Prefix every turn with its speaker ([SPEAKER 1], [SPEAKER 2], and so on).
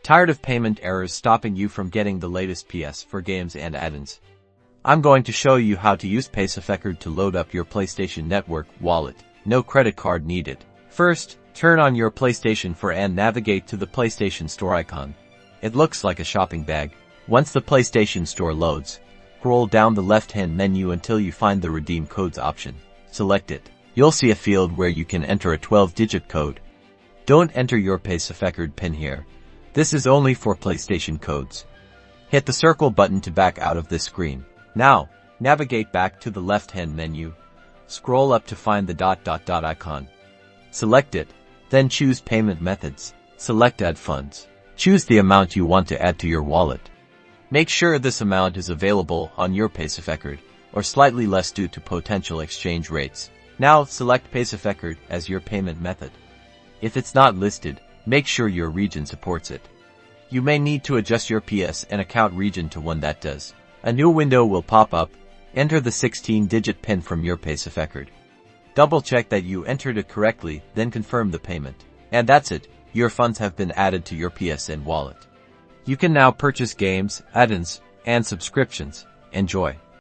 [SPEAKER 1] Tired of payment errors stopping you from getting the latest PS4 games and add-ins? I'm going to show you how to use Paysafecard to load up your PlayStation Network wallet. No credit card needed. First, turn on your PlayStation 4 and navigate to the PlayStation Store icon. It looks like a shopping bag. Once the PlayStation Store loads, scroll down the left-hand menu until you find the Redeem Codes option. Select it. You'll see a field where you can enter a 12-digit code. Don't enter your Paysafecard PIN here. This is only for PlayStation codes. Hit the circle button to back out of this screen. Now, navigate back to the left-hand menu. Scroll up to find the ... icon. Select it, then choose Payment Methods. Select Add Funds. Choose the amount you want to add to your wallet. Make sure this amount is available on your Paysafecard, or slightly less due to potential exchange rates. Now, select Paysafecard as your payment method. If it's not listed, make sure your region supports it. You may need to adjust your PS and account region to one that does. A new window will pop up. Enter the 16-digit PIN from your Paysafecard. Double-check that you entered it correctly, then confirm the payment. And that's it. Your funds have been added to your PSN wallet. You can now purchase games, add-ins, and subscriptions. Enjoy.